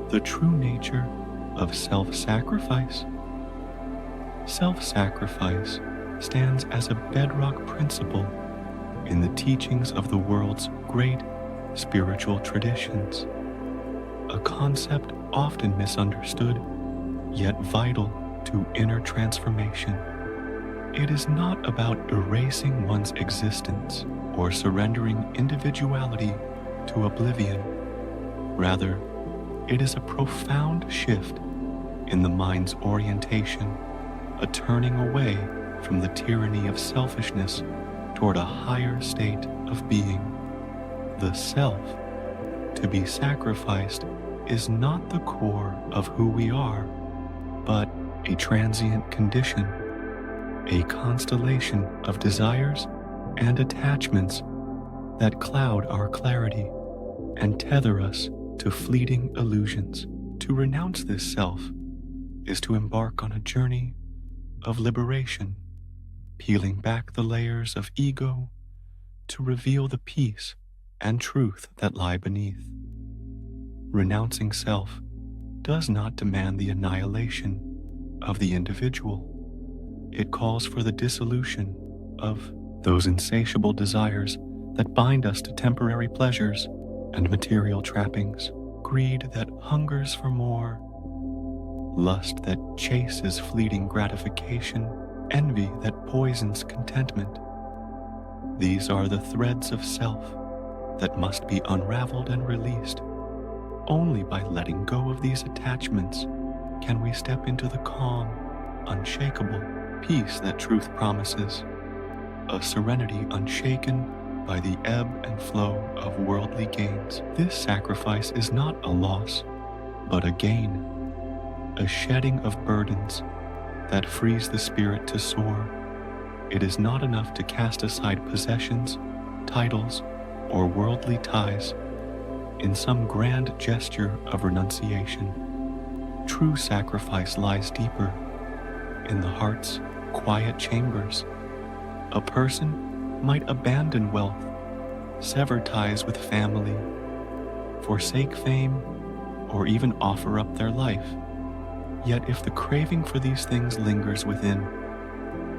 the true nature of self-sacrifice. Self-sacrifice stands as a bedrock principle in the teachings of the world's great spiritual traditions, a concept often misunderstood, yet vital to inner transformation. It is not about erasing one's existence or surrendering individuality to oblivion. Rather, it is a profound shift in the mind's orientation, a turning away from the tyranny of selfishness toward a higher state of being. The self, to be sacrificed, is not the core of who we are, but a transient condition, a constellation of desires and attachments that cloud our clarity and tether us to fleeting illusions. To renounce this self is to embark on a journey of liberation, peeling back the layers of ego to reveal the peace and truth that lie beneath. Renouncing self does not demand the annihilation of the individual. It calls for the dissolution of those insatiable desires that bind us to temporary pleasures and material trappings, greed that hungers for more, lust that chases fleeting gratification, envy that poisons contentment. These are the threads of self that must be unraveled and released. Only by letting go of these attachments can we step into the calm, unshakable peace that truth promises, a serenity unshaken by the ebb and flow of worldly gains. This sacrifice is not a loss, but a gain, a shedding of burdens that frees the spirit to soar. It is not enough to cast aside possessions, titles, or worldly ties in some grand gesture of renunciation. True sacrifice lies deeper, in the heart's quiet chambers. A person might abandon wealth, sever ties with family, forsake fame, or even offer up their life. Yet if the craving for these things lingers within,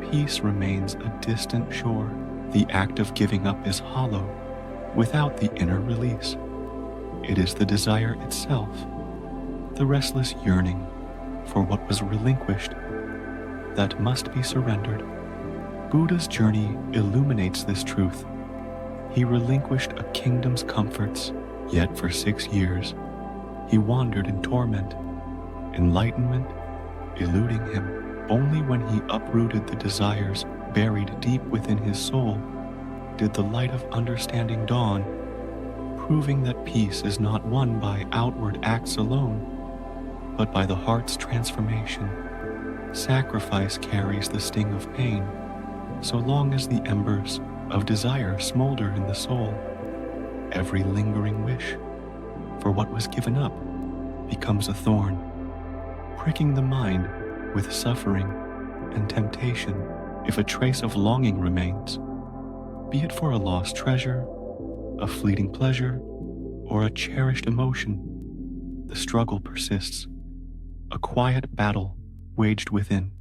peace remains a distant shore. The act of giving up is hollow, without the inner release. It is the desire itself, the restless yearning for what was relinquished, that must be surrendered. Buddha's journey illuminates this truth. He relinquished a kingdom's comforts, yet for 6 years he wandered in torment, enlightenment eluding him. Only when he uprooted the desires buried deep within his soul did the light of understanding dawn, proving that peace is not won by outward acts alone, but by the heart's transformation. Sacrifice carries the sting of pain, so long as the embers of desire smolder in the soul. Every lingering wish for what was given up becomes a thorn, pricking the mind with suffering and temptation. If a trace of longing remains, be it for a lost treasure, a fleeting pleasure, or a cherished emotion, the struggle persists, a quiet battle waged within.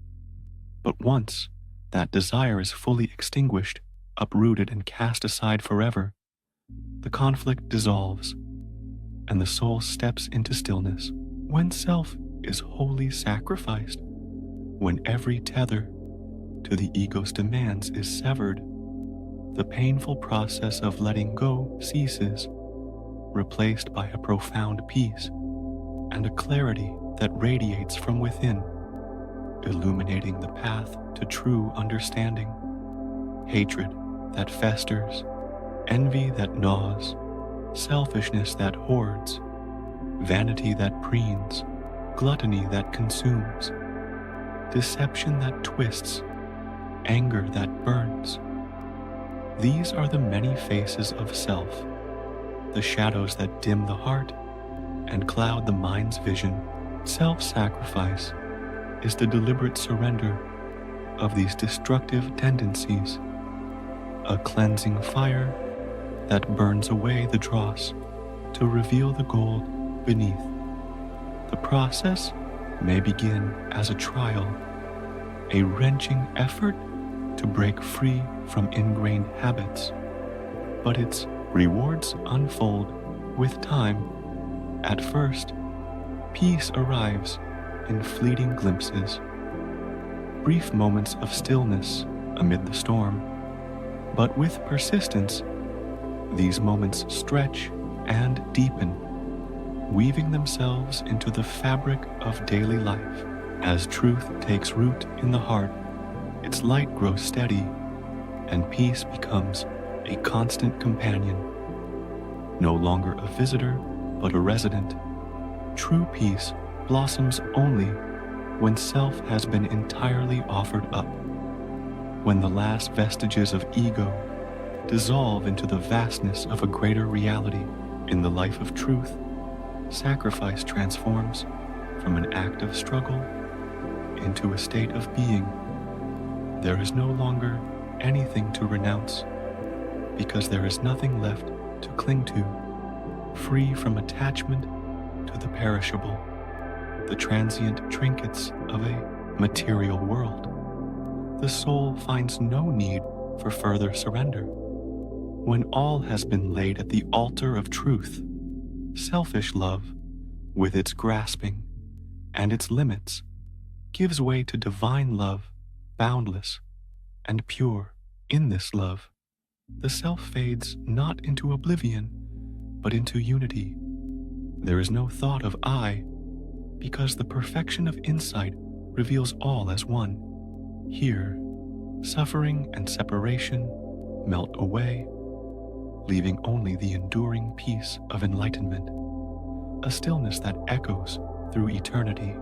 But once that desire is fully extinguished, uprooted and cast aside forever, the conflict dissolves, and the soul steps into stillness. When self is wholly sacrificed, when every tether to the ego's demands is severed, the painful process of letting go ceases, replaced by a profound peace and a clarity that radiates from within, illuminating the path to true understanding. Hatred that festers, envy that gnaws, selfishness that hoards, vanity that preens, gluttony that consumes, deception that twists, anger that burns. These are the many faces of self, the shadows that dim the heart and cloud the mind's vision. Self-sacrifice is the deliberate surrender of these destructive tendencies, a cleansing fire that burns away the dross to reveal the gold beneath. process may begin as a trial, a wrenching effort to break free from ingrained habits, but its rewards unfold with time. At first, peace arrives in fleeting glimpses, brief moments of stillness amid the storm. But with persistence, these moments stretch and deepen, weaving themselves into the fabric of daily life. As truth takes root in the heart, its light grows steady, and peace becomes a constant companion. No longer a visitor, but a resident. True peace blossoms only when self has been entirely offered up, when the last vestiges of ego dissolve into the vastness of a greater reality. In the life of truth, sacrifice transforms from an act of struggle into a state of being. There is no longer anything to renounce, because there is nothing left to cling to, free from attachment to the perishable, the transient trinkets of a material world. The soul finds no need for further surrender. When all has been laid at the altar of truth, selfish love, with its grasping and its limits, gives way to divine love, boundless and pure. In this love, the self fades not into oblivion, but into unity. There is no thought of I, because the perfection of insight reveals all as one. Here, suffering and separation melt away, leaving only the enduring peace of enlightenment, a stillness that echoes through eternity.